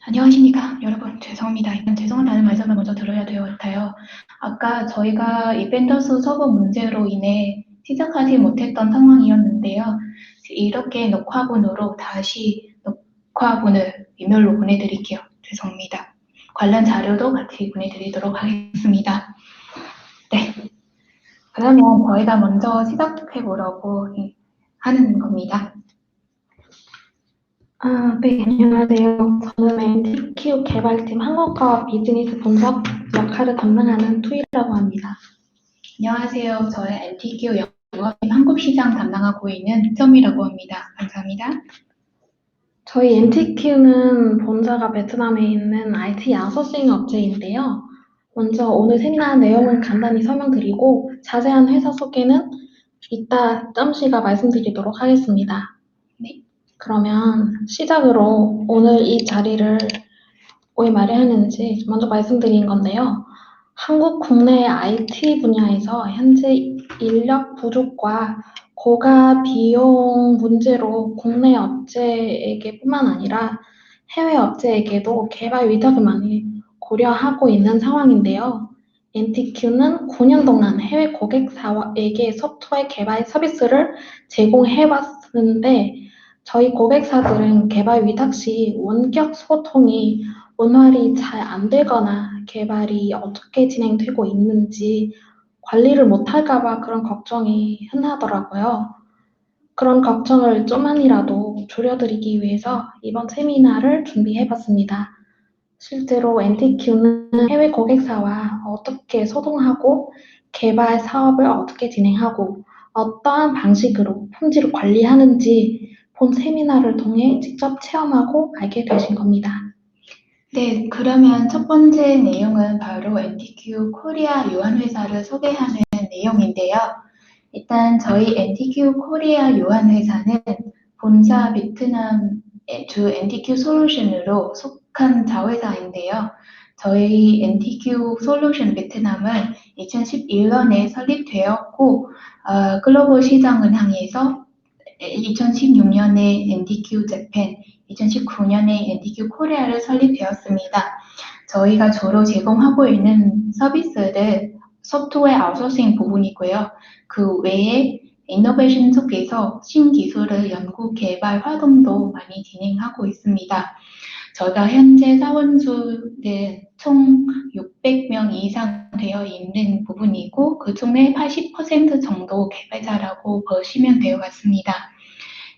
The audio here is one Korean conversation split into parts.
안녕하십니까. 여러분, 죄송합니다. 일단 죄송하다는 말씀을 먼저 드려야 될 것 같아요. 아까 저희가 이벤더스 서버 문제로 인해 시작하지 못했던 상황이었는데요. 이렇게 녹화본으로 다시 녹화본을 이메일로 보내드릴게요. 죄송합니다. 관련 자료도 같이 보내드리도록 하겠습니다. 네. 그러면 저희가 먼저 시작해보려고 하는 겁니다. 네, 안녕하세요. 저는 NTQ 개발팀 한국과 비즈니스 분석 역할을 담당하는 투이라고 합니다. 안녕하세요. 저는 NTQ 영업팀 한국시장 담당하고 있는 점이라고 합니다. 감사합니다. 저희 NTQ는 본사가 베트남에 있는 IT 아웃소싱 업체인데요. 먼저 오늘 세미나 내용은 간단히 설명드리고 자세한 회사 소개는 이따 짬씨가 말씀드리도록 하겠습니다. 네. 그러면 시작으로 오늘 이 자리를 왜 마련했는지 먼저 말씀드린 건데요. 한국 국내 IT 분야에서 현재 인력 부족과 고가 비용 문제로 국내 업체에게뿐만 아니라 해외 업체에게도 개발 위탁을 많이 고려하고 있는 상황인데요. NTQ는 9년 동안 해외 고객사에게 소프트웨어 개발 서비스를 제공해 왔는데 저희 고객사들은 개발 위탁 시 원격 소통이 원활히 잘 안 되거나 개발이 어떻게 진행되고 있는지 관리를 못할까 봐 그런 걱정이 흔하더라고요. 그런 걱정을 좀만이라도 줄여드리기 위해서 이번 세미나를 준비해 봤습니다. 실제로 NTQ는 해외 고객사와 어떻게 소통하고 개발 사업을 어떻게 진행하고 어떠한 방식으로 품질을 관리하는지 본 세미나를 통해 직접 체험하고 알게 되신 겁니다. 네, 그러면 첫 번째 내용은 바로 NTQ 코리아 유한회사를 소개하는 내용인데요. 일단 저희 NTQ 코리아 유한회사는 본사 베트남의 주 NTQ 솔루션으로 속한 자회사인데요. 저희 NTQ 솔루션 베트남은 2011년에 설립되었고 글로벌 시장을 향해서 2016년에 NTQ 재팬, 2019년에 NTQ 코리아를 설립되었습니다. 저희가 주로 제공하고 있는 서비스들 소프트웨어 아웃소싱 부분이고요. 그 외에 이노베이션 속에서 신기술을 연구 개발 활동도 많이 진행하고 있습니다. 저희가 현재 사원수는 총 600명 이상 되어 있는 부분이고 그 중에 80% 정도 개발자라고 보시면 될 것 같습니다.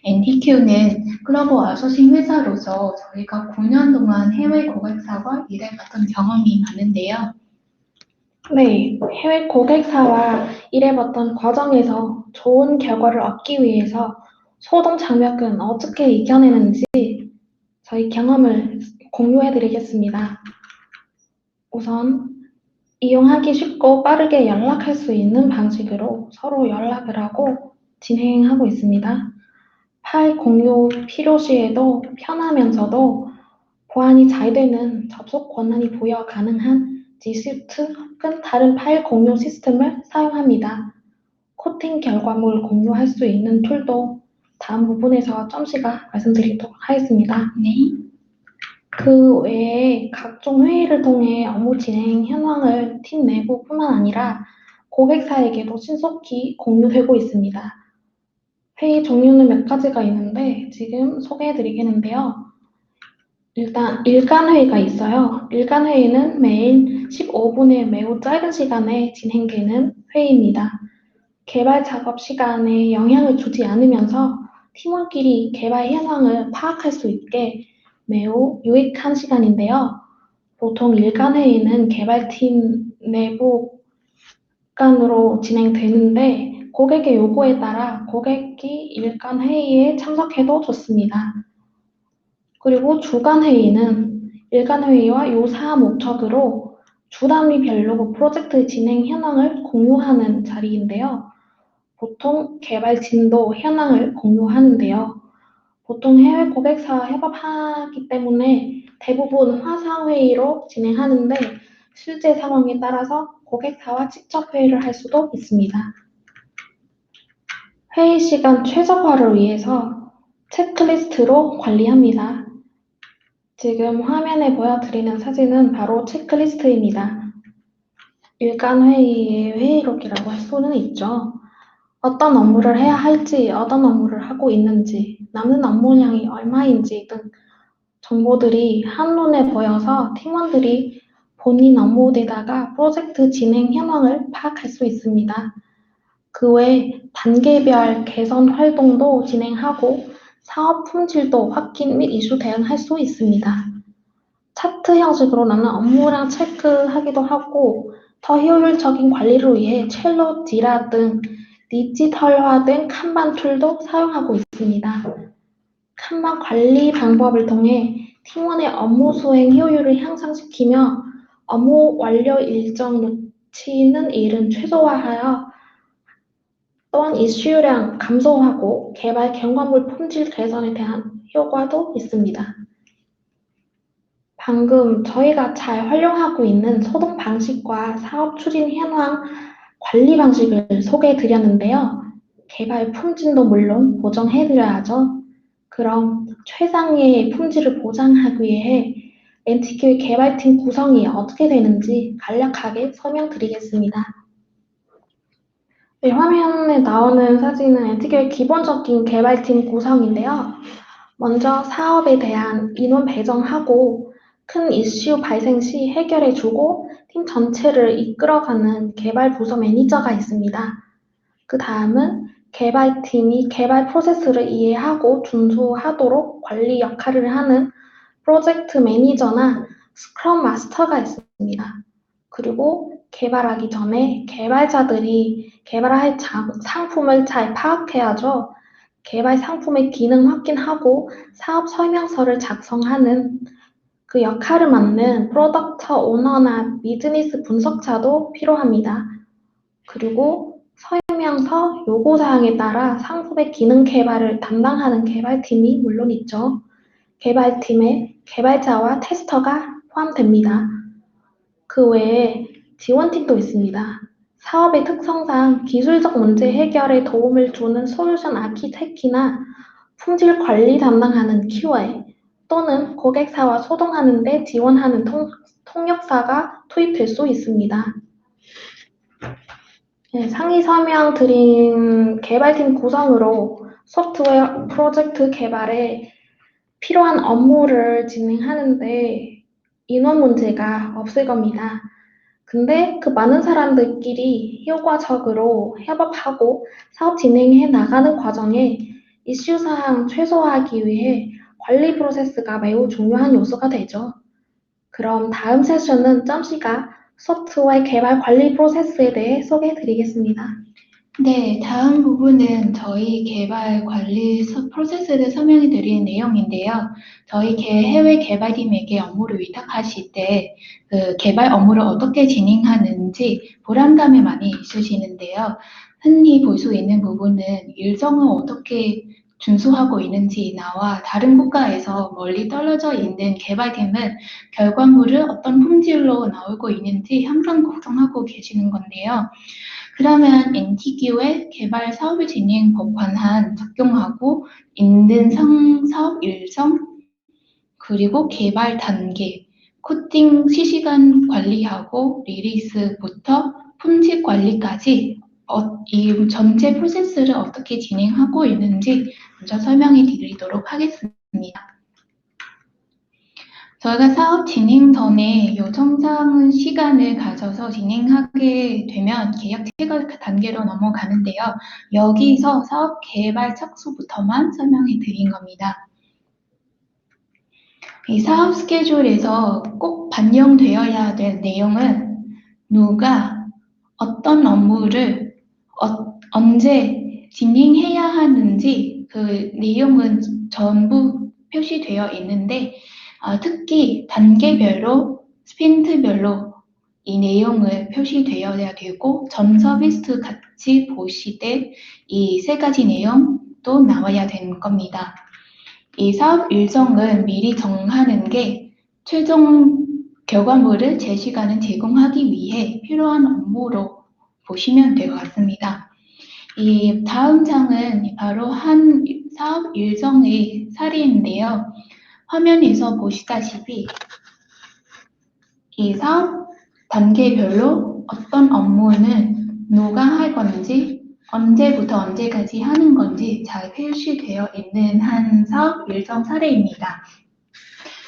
NTQ는 글로벌 아웃소싱 회사로서 저희가 9년 동안 해외 고객사와 일해봤던 경험이 많은데요. 네, 해외 고객사와 일해봤던 과정에서 좋은 결과를 얻기 위해서 소동 장벽은 어떻게 이겨내는지 저희 경험을 공유해드리겠습니다. 우선 이용하기 쉽고 빠르게 연락할 수 있는 방식으로 서로 연락을 하고 진행하고 있습니다. 파일 공유 필요 시에도 편하면서도 보안이 잘 되는 접속 권한이 부여 가능한 Gsuite 혹은 다른 파일 공유 시스템을 사용합니다. 코팅 결과물 공유할 수 있는 툴도 다음 부분에서 점씨가 말씀드리도록 하겠습니다. 네. 그 외에 각종 회의를 통해 업무 진행 현황을 팀 내부뿐만 아니라 고객사에게도 신속히 공유되고 있습니다. 회의 종류는 몇 가지가 있는데 지금 소개해드리겠는데요. 일단 일간회의가 있어요. 일간회의는 매일 15분의 매우 짧은 시간에 진행되는 회의입니다. 개발 작업 시간에 영향을 주지 않으면서 팀원끼리 개발 현황을 파악할 수 있게 매우 유익한 시간인데요. 보통 일간회의는 개발팀 내부 간으로 진행되는데 고객의 요구에 따라 고객이 일간회의에 참석해도 좋습니다. 그리고 주간회의는 일간회의와 유사한 목적으로 주 단위별로 프로젝트 진행 현황을 공유하는 자리인데요. 보통 개발 진도 현황을 공유하는데요. 보통 해외 고객사와 협업하기 때문에 대부분 화상회의로 진행하는데 실제 상황에 따라서 고객사와 직접 회의를 할 수도 있습니다. 회의 시간 최적화를 위해서 체크리스트로 관리합니다. 지금 화면에 보여드리는 사진은 바로 체크리스트입니다. 일간 회의의 회의록이라고 할 수는 있죠. 어떤 업무를 해야 할지, 어떤 업무를 하고 있는지, 남는 업무량이 얼마인지 등 정보들이 한눈에 보여서 팀원들이 본인 업무에다가 프로젝트 진행 현황을 파악할 수 있습니다. 그 외 단계별 개선 활동도 진행하고 사업 품질도 확인 및 이슈 대응할 수 있습니다. 차트 형식으로 나는 업무량 체크하기도 하고 더 효율적인 관리를 위해 첼로, 지라 등 디지털화된 칸반 툴도 사용하고 있습니다. 칸반 관리 방법을 통해 팀원의 업무 수행 효율을 향상시키며 업무 완료 일정 놓치는 일은 최소화하여 또한 이슈량 감소하고 개발 경과물 품질 개선에 대한 효과도 있습니다. 방금 저희가 잘 활용하고 있는 소통 방식과 사업 추진 현황 관리 방식을 소개해 드렸는데요. 개발 품질도 물론 보정해 드려야죠. 그럼 최상의 품질을 보장하기 위해 NTQ의 개발팀 구성이 어떻게 되는지 간략하게 설명드리겠습니다. 네, 화면에 나오는 사진은 NTQ의 기본적인 개발팀 구성인데요. 먼저 사업에 대한 인원 배정하고 큰 이슈 발생 시 해결해주고 팀 전체를 이끌어가는 개발 부서 매니저가 있습니다. 그 다음은 개발팀이 개발 프로세스를 이해하고 준수하도록 관리 역할을 하는 프로젝트 매니저나 스크럼 마스터가 있습니다. 그리고 개발하기 전에 개발자들이 개발할 상품을 잘 파악해야죠. 개발 상품의 기능 확인하고 사업 설명서를 작성하는 그 역할을 맡는 프로덕트 오너나 비즈니스 분석자도 필요합니다. 그리고 설명서, 요구사항에 따라 상품의 기능 개발을 담당하는 개발팀이 물론 있죠. 개발팀에 개발자와 테스터가 포함됩니다. 그 외에 지원팀도 있습니다. 사업의 특성상 기술적 문제 해결에 도움을 주는 솔루션 아키텍트나 품질 관리 담당하는 QA 또는 고객사와 소통하는 데 지원하는 통역사가 투입될 수 있습니다. 네, 상위 설명드린 개발팀 구성으로 소프트웨어 프로젝트 개발에 필요한 업무를 진행하는데 인원 문제가 없을 겁니다. 근데 그 많은 사람들끼리 효과적으로 협업하고 사업 진행해 나가는 과정에 이슈 사항 최소화하기 위해 관리 프로세스가 매우 중요한 요소가 되죠. 그럼 다음 세션은 짬씨가 소프트웨어 개발 관리 프로세스에 대해 소개해 드리겠습니다. 네, 다음 부분은 저희 개발 관리 프로세스를 설명해 드리는 내용인데요. 저희 해외 개발팀에게 업무를 위탁하실 때 그 개발 업무를 어떻게 진행하는지 불안감이 많이 있으시는데요. 흔히 볼 수 있는 부분은 일정을 어떻게 준수하고 있는지 나와 다른 국가에서 멀리 떨어져 있는 개발팀은 결과물을 어떤 품질로 나오고 있는지 항상 걱정하고 계시는 건데요. 그러면 NTQ의 개발 사업을 진행 법관한 적용하고 있는 사업 일정, 그리고 개발 단계, 코딩 실시간 관리하고 리리스부터 품질 관리까지 이 전체 프로세스를 어떻게 진행하고 있는지 먼저 설명해 드리도록 하겠습니다. 저희가 사업 진행 전에 요청사항 시간을 가져서 진행하게 되면 계약 체결 단계로 넘어가는데요. 여기서 사업 개발 착수부터만 설명해 드린 겁니다. 이 사업 스케줄에서 꼭 반영되어야 될 내용은 누가 어떤 업무를 언제 진행해야 하는지 그 내용은 전부 표시되어 있는데 특히 단계별로, 스프린트별로 이 내용을 표시되어야 되고 전 서비스 같이 보시되 이 세 가지 내용도 나와야 되는 겁니다. 이 사업 일정은 미리 정하는 게 최종 결과물을 제 시간에 제공하기 위해 필요한 업무로 보시면 될 것 같습니다. 이 다음 장은 바로 한 사업 일정의 사례인데요. 화면에서 보시다시피 이 사업 단계별로 어떤 업무는 누가 할 건지, 언제부터 언제까지 하는 건지 잘 표시되어 있는 한 사업 일정 사례입니다.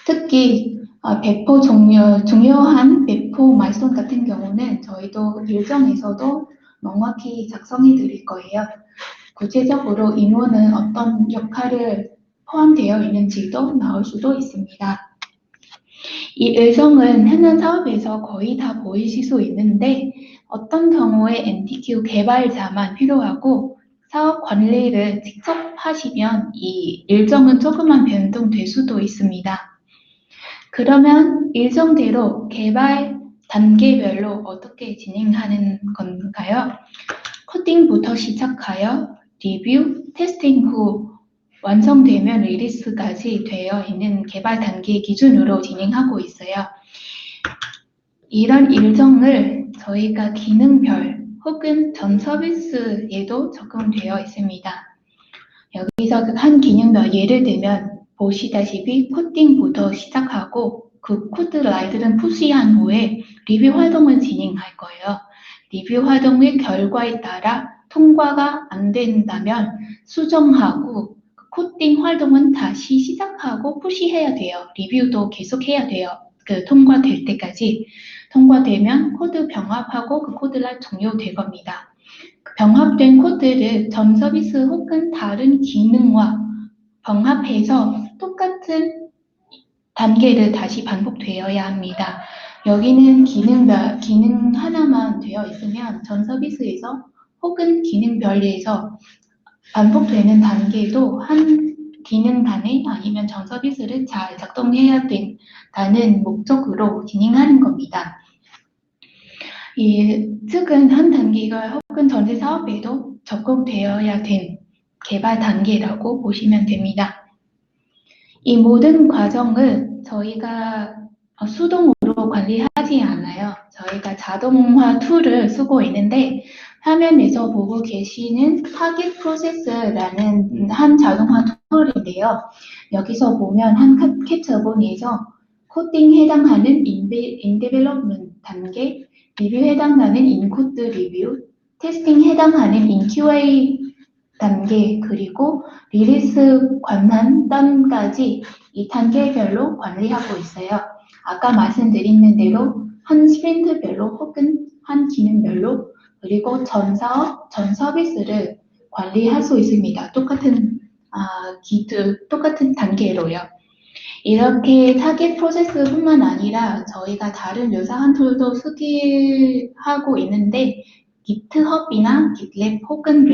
특히 중요한 배포 마일스톤 같은 경우는 저희도 일정에서도 명확히 작성해 드릴 거예요. 구체적으로 인원은 어떤 역할을 포함되어 있는지도 나올 수도 있습니다. 이 일정은 해당 사업에서 거의 다 보이실 수 있는데 어떤 경우에 NTQ 개발자만 필요하고 사업 관리를 직접 하시면 이 일정은 조금만 변동될 수도 있습니다. 그러면 일정대로 개발 단계별로 어떻게 진행하는 건가요? 코딩부터 시작하여 리뷰, 테스팅 후 완성되면 리리스까지 되어 있는 개발 단계 기준으로 진행하고 있어요. 이런 일정을 저희가 기능별 혹은 전 서비스에도 적용되어 있습니다. 여기서 한 기능별 예를 들면 보시다시피 코딩부터 시작하고 그 코드 라인들은 푸시한 후에 리뷰 활동을 진행할 거예요. 리뷰 활동의 결과에 따라 통과가 안 된다면 수정하고 코딩 활동은 다시 시작하고 푸시해야 돼요. 리뷰도 계속 해야 돼요. 통과될 때까지. 통과되면 코드 병합하고 그 코드가 종료될 겁니다. 병합된 코드를 전 서비스 혹은 다른 기능과 병합해서 똑같은 단계를 다시 반복되어야 합니다. 여기는 기능 하나만 되어 있으면 전 서비스에서 혹은 기능별에서 반복되는 단계도 한 기능 단위 아니면 전 서비스를 잘 작동해야 된다는 목적으로 진행하는 겁니다. 즉은 한 단계가 혹은 전체 사업에도 적용되어야 된 개발 단계라고 보시면 됩니다. 이 모든 과정을 저희가 수동으로 관리하지 않아요. 저희가 자동화 툴을 쓰고 있는데 화면에서 보고 계시는 타겟 프로세스라는 한 자동화 툴인데요. 여기서 보면 한 캡처본에서 코딩 해당하는 인데벨롭먼트 단계, 리뷰 해당하는 인코드 리뷰, 테스팅 해당하는 인QA 단계, 그리고 리리스 관한단까지 이 단계별로 관리하고 있어요. 아까 말씀드린 대로 한 스프린트별로 혹은 한 기능별로 그리고 전 사업, 전 서비스를 관리할 수 있습니다. 똑같은 단계로요. 이렇게 타겟 프로세스뿐만 아니라 저희가 다른 유사한 툴도 소개하고 있는데 GitHub이나 GitLab 혹은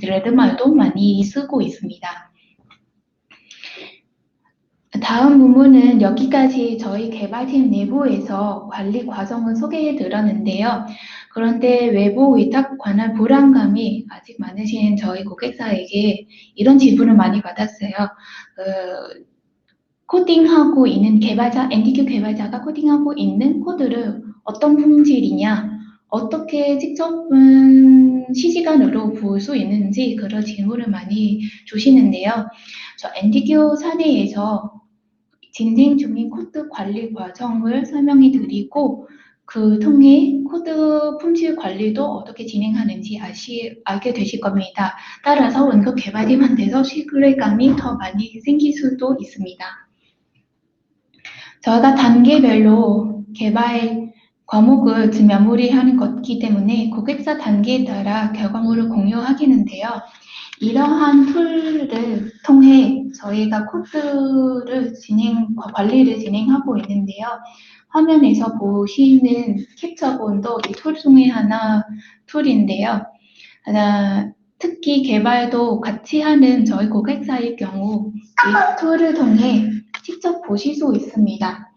레드마도 많이 쓰고 있습니다. 다음 부분은 여기까지 저희 개발팀 내부에서 관리 과정을 소개해 드렸는데요. 그런데 외부 위탁 관한 불안감이 아직 많으신 저희 고객사에게 이런 질문을 많이 받았어요. 코딩하고 있는 NTQ 개발자가 코딩하고 있는 코드를 어떤 품질이냐, 어떻게 직접 실시간으로 볼 수 있는지 그런 질문을 많이 주시는데요. 저 NTQ 사내에서 진행 중인 코드 관리 과정을 설명해 드리고 그 통해 코드 품질 관리도 어떻게 진행하는지 알게 되실 겁니다. 따라서 원급 개발팀한테서 신뢰감이 더 많이 생길 수도 있습니다. 저희가 단계별로 개발 과목을 마무리하는 것이기 때문에 고객사 단계에 따라 결과물을 공유하겠는데요. 이러한 툴을 통해 저희가 관리를 진행하고 있는데요. 화면에서 보시는 캡처본도 이 툴 중에 툴인데요. 특히 개발도 같이 하는 저희 고객사의 경우 이 툴을 통해 직접 보실 수 있습니다.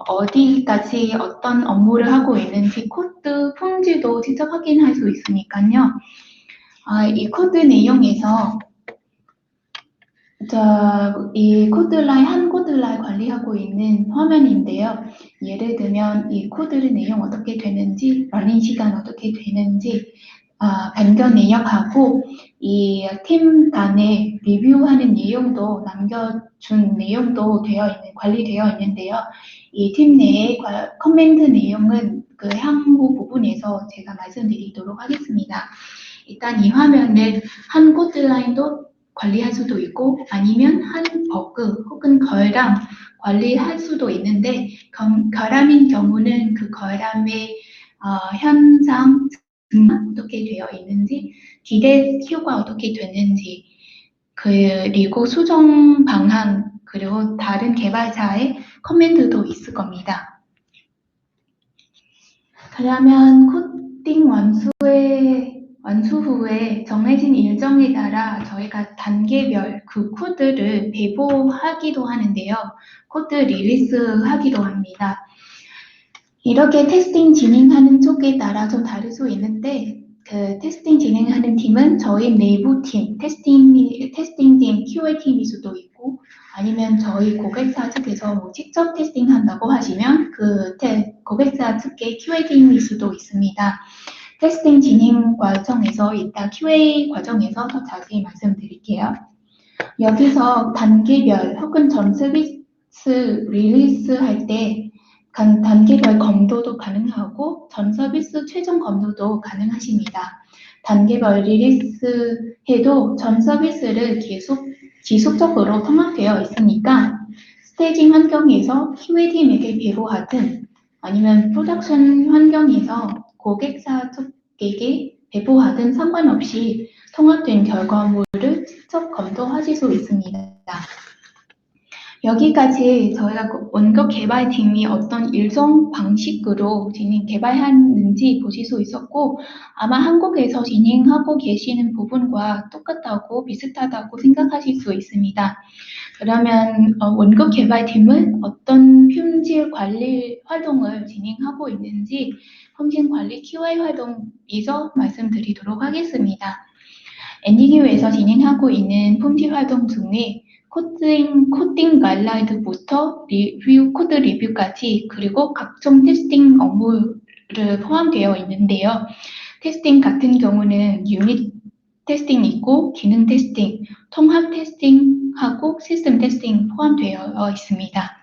어디까지 어떤 업무를 하고 있는지 코드 품질도 직접 확인할 수 있으니까요. 이 코드 내용에서 이 한 코드 라인 관리하고 있는 화면인데요. 예를 들면 이 코드 내용 어떻게 되는지, 러닝 시간 어떻게 되는지, 변경 내역하고 이 팀 간에 리뷰하는 내용도 남겨준 내용도 관리되어 있는데요. 이 팀 내의 커멘트 내용은 그 향후 부분에서 제가 말씀드리도록 하겠습니다. 일단 이 화면은 한 코드라인도 관리할 수도 있고 아니면 한 버그 혹은 결함 관리할 수도 있는데 결함인 경우는 그 결함의 현상 어떻게 되어 있는지 기대 효과 어떻게 되는지 그리고 수정 방향 그리고 다른 개발자의 커멘트도 있을 겁니다. 그러면 코딩 완수 후에 정해진 일정에 따라 저희가 단계별 그 코드를 배포하기도 하는데요. 코드 릴리스하기도 합니다. 이렇게 테스팅 진행하는 쪽에 따라 좀 다를 수 있는데 그 테스팅 진행하는 팀은 저희 내부 팀, 테스팅팀, QA팀일 수도 있고 아니면 저희 고객사 측에서 뭐 직접 테스팅한다고 하시면 그 고객사 측의 QA팀일 수도 있습니다. 테스팅 진행 과정에서 이따 QA 과정에서 더 자세히 말씀드릴게요. 여기서 단계별 혹은 전 서비스 릴리스 할 때 단계별 검토도 가능하고 전 서비스 최종 검토도 가능하십니다. 단계별 릴리스 해도 전 서비스를 지속적으로 통합되어 있으니까 스테이징 환경에서 QA팀에게 배포하든 아니면 프로덕션 환경에서 고객사 측에게 배포하든 상관없이 통합된 결과물을 직접 검토하실 수 있습니다. 여기까지 저희가 원격 개발팀이 어떤 일정 방식으로 개발하는지 보실 수 있었고 아마 한국에서 진행하고 계시는 부분과 똑같다고 비슷하다고 생각하실 수 있습니다. 그러면 원격 개발팀은 어떤 품질 관리 활동을 진행하고 있는지 품질 관리 QA 활동에서 말씀드리도록 하겠습니다. NDQ에서 진행하고 있는 품질 활동 중에 코딩 가이드라인부터 코드 리뷰까지 그리고 각종 테스팅 업무를 포함되어 있는데요. 테스팅 같은 경우는 유닛 테스팅 있고 기능 테스팅, 통합 테스팅하고 시스템 테스팅 포함되어 있습니다.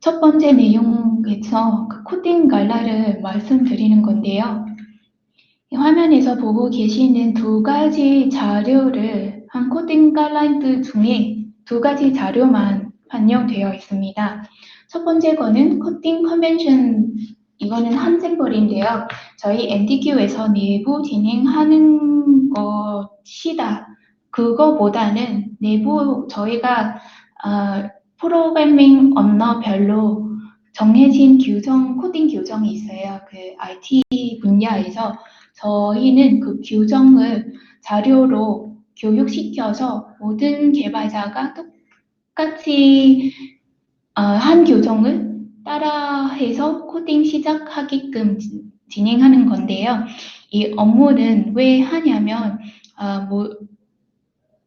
첫 번째 내용에서 코딩 가이드를 말씀드리는 건데요. 화면에서 보고 계시는 두 가지 자료를 한 코딩 가이드 중에 두 가지 자료만 반영되어 있습니다. 첫 번째 거는 코딩 컨벤션, 이거는 한 샘플인데요. 저희 NDQ에서 내부 진행하는 것이다. 그거보다는 내부 저희가 프로그래밍 언어별로 정해진 코딩 규정이 있어요. 그 IT 분야에서 저희는 그 규정을 자료로 교육시켜서 모든 개발자가 똑같이 한 규정을 따라해서 코딩 시작하게끔 진행하는 건데요. 이 업무는 왜 하냐면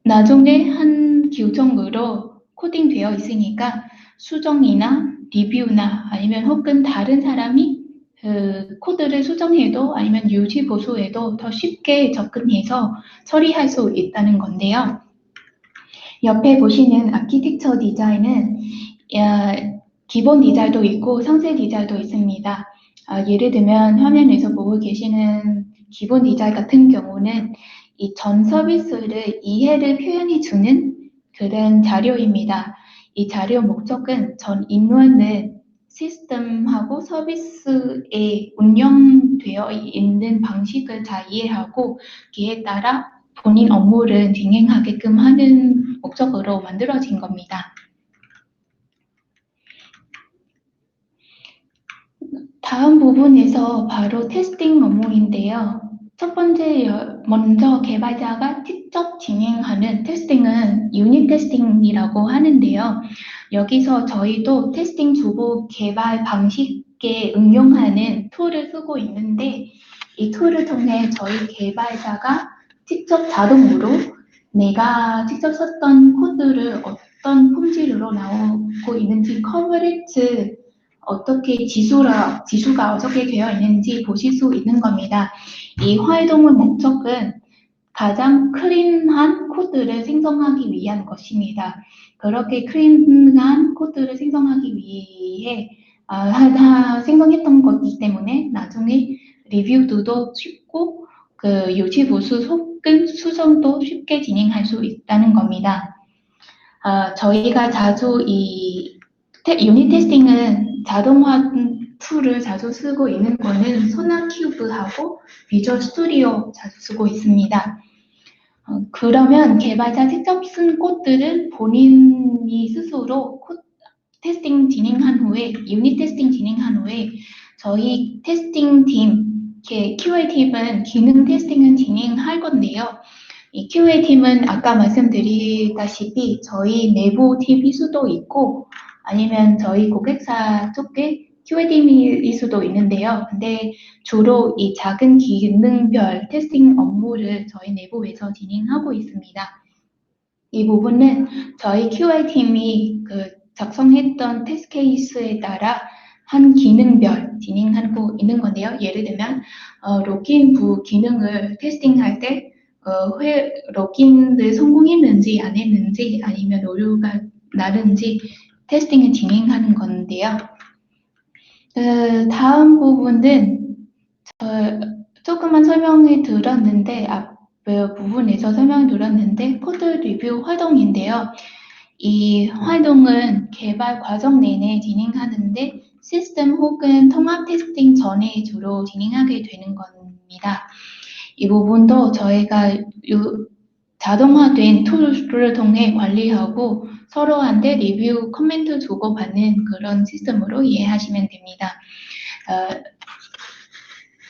나중에 한 규정으로 코딩되어 있으니까 수정이나 리뷰나 아니면 혹은 다른 사람이 코드를 수정해도 아니면 유지 보수해도 더 쉽게 접근해서 처리할 수 있다는 건데요. 옆에 보시는 아키텍처 디자인은 기본 디자인도 있고 상세 디자인도 있습니다. 예를 들면 화면에서 보고 계시는 기본 디자인 같은 경우는 이 전 서비스를 이해를 표현해 주는 그런 자료입니다. 이 자료 목적은 전 인원을 시스템하고 서비스에 운영되어 있는 방식을 잘 이해하고 그에 따라 본인 업무를 진행하게끔 하는 목적으로 만들어진 겁니다. 다음 부분에서 바로 테스팅 업무인데요. 첫 번째, 먼저 개발자가 직접 진행하는 테스팅은 유닛 테스팅이라고 하는데요. 여기서 저희도 테스팅 주보 개발 방식에 응용하는 툴을 쓰고 있는데 이 툴을 통해 저희 개발자가 직접 자동으로 내가 직접 썼던 코드를 어떤 품질로 나오고 있는지 커버리지 어떻게 지수가 어떻게 되어 있는지 보실 수 있는 겁니다. 이 활동의 목적은 가장 클린한 코드를 생성하기 위한 것입니다. 그렇게 클린한 코드를 생성하기 위해 생성했던 것이기 때문에 나중에 리뷰도 쉽고 그 유지보수 속근 수정도 쉽게 진행할 수 있다는 겁니다. 저희가 자주 유닛 테스팅은 자동화 툴을 자주 쓰고 있는 거는 소나큐브하고 비주얼 스튜디오 자주 쓰고 있습니다. 그러면 개발자 직접 쓴 코드를 본인이 스스로 테스팅 진행한 후에, 유닛 테스팅 진행한 후에 저희 테스팅 팀, QA 팀은 기능 테스팅은 진행할 건데요. 이 QA 팀은 아까 말씀드리다시피 저희 내부 팀일 수도 있고 아니면 저희 고객사 쪽에 QA 팀일 수도 있는데요. 근데 주로 이 작은 기능별 테스팅 업무를 저희 내부에서 진행하고 있습니다. 이 부분은 저희 QA 팀이 작성했던 테스트 케이스에 따라 한 기능별 진행하고 있는 건데요. 예를 들면 로그인 부 기능을 테스팅할 때 로그인을 성공했는지 안 했는지 아니면 오류가 나는지 테스팅을 진행하는 건데요. 다음 부분은 조금만 설명을 들었는데 앞 부분에서 설명을 들었는데 코드 리뷰 활동인데요. 이 활동은 개발 과정 내내 진행하는데 시스템 혹은 통합 테스팅 전에 주로 진행하게 되는 겁니다. 이 부분도 저희가 자동화된 툴을 통해 관리하고 서로한테 리뷰 코멘트 주고받는 그런 시스템으로 이해하시면 됩니다.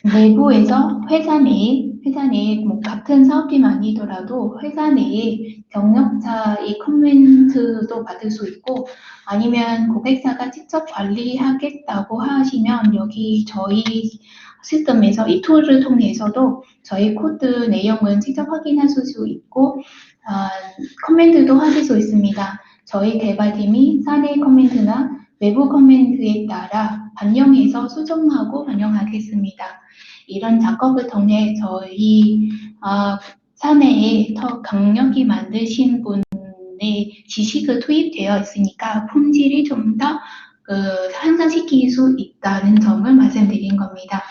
내부에서 회사 내에 뭐 같은 사업팀 아니더라도 회사 내에 경력자의 코멘트도 받을 수 있고 아니면 고객사가 직접 관리하겠다고 하시면 여기 저희 시스템에서 이 툴을 통해서도 저희 코드 내용을 직접 확인하실 수 있고 코멘트도 하실 수 있습니다. 저희 개발팀이 사내 코멘트나 외부 코멘트에 따라 반영해서 수정하고 반영하겠습니다. 이런 작업을 통해 저희 사내에 더 강력히 만드신 분의 지식을 투입되어 있으니까 품질이 좀 더 향상시킬 수 있다는 점을 말씀드린 겁니다.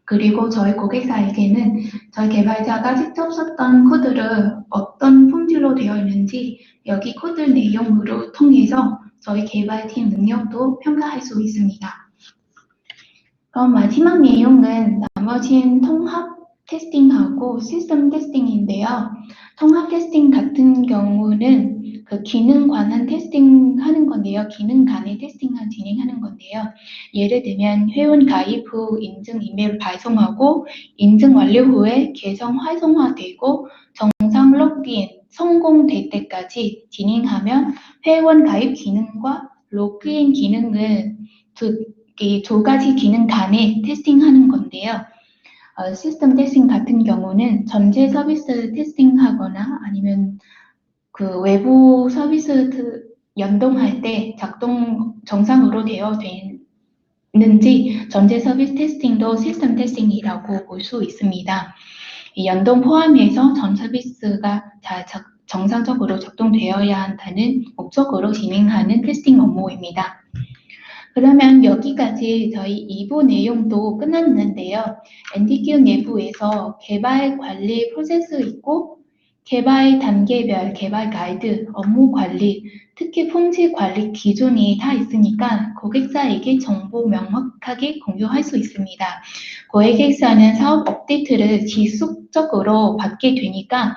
그리고 저희 고객사에게는 저희 개발자가 직접 썼던 코드를 어떤 품질로 되어 있는지 여기 코드 내용으로 통해서 저희 개발팀 능력도 평가할 수 있습니다. 그럼 마지막 내용은 나머진 통합 테스팅하고 시스템 테스팅인데요. 통합 테스팅 같은 경우는 그 기능 관한 테스팅하는 건데요. 기능 간의 테스팅을 진행하는 건데요. 예를 들면 회원 가입 후 인증 이메일 발송하고 인증 완료 후에 계정 활성화되고 정상 로그인 성공될 때까지 진행하면 회원 가입 기능과 로그인 기능을 이 두 가지 기능 간에 테스팅하는 건데요. 시스템 테스팅 같은 경우는 전체 서비스 테스팅하거나 아니면 그 외부 서비스 연동할 때 작동 정상으로 되어 있는지 전체 서비스 테스팅도 시스템 테스팅이라고 볼 수 있습니다. 이 연동 포함해서 전 서비스가 정상적으로 작동되어야 한다는 목적으로 진행하는 테스팅 업무입니다. 그러면 여기까지 저희 2부 내용도 끝났는데요. NDQ 내부에서 개발 관리 프로세스 있고 개발 단계별 개발 가이드, 업무 관리, 특히 품질 관리 기준이 다 있으니까 고객사에게 정보 명확하게 공유할 수 있습니다. 고객사는 사업 업데이트를 지속적으로 받게 되니까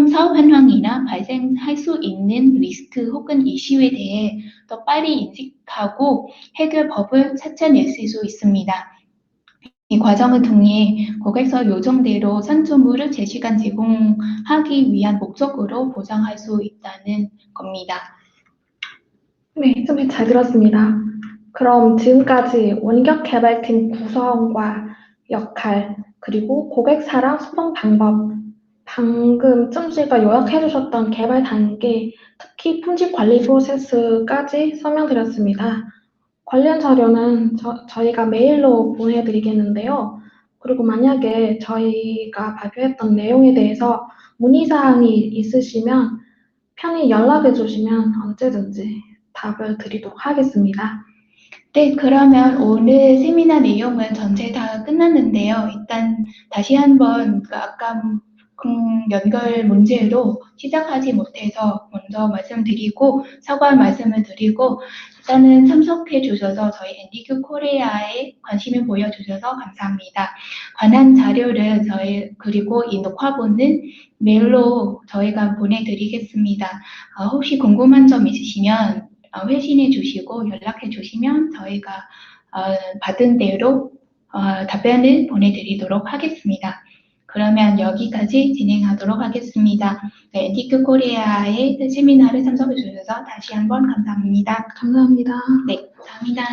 사업 현황이나 발생할 수 있는 리스크 혹은 이슈에 대해 더 빨리 인식하고 해결법을 찾아낼 수 있습니다. 이 과정을 통해 고객사 요청대로 산출물을 제시간 제공하기 위한 목적으로 보장할 수 있다는 겁니다. 네, 좀 잘 들었습니다. 그럼 지금까지 원격 개발팀 구성과 역할, 그리고 고객사랑 소통 방법, 방금 쯤씨가 요약해 주셨던 개발 단계, 특히 품질 관리 프로세스까지 설명드렸습니다. 관련 자료는 저희가 메일로 보내드리겠는데요. 그리고 만약에 저희가 발표했던 내용에 대해서 문의사항이 있으시면 편히 연락해 주시면 언제든지 답을 드리도록 하겠습니다. 네, 그러면 오늘 세미나 내용은 전체 다 끝났는데요. 일단 다시 한번 그 아까 연결 문제로 시작하지 못해서 먼저 말씀드리고 사과 말씀을 드리고 일단은 참석해 주셔서 저희 NDQ 코리아에 관심을 보여주셔서 감사합니다. 관한 자료를 그리고 이 녹화본은 메일로 저희가 보내드리겠습니다. 혹시 궁금한 점 있으시면 회신해 주시고 연락해 주시면 저희가 받은 대로 답변을 보내드리도록 하겠습니다. 그러면 여기까지 진행하도록 하겠습니다. 네, NTQ 코리아의 세미나를 참석해 주셔서 다시 한번 감사합니다. 감사합니다. 네, 감사합니다.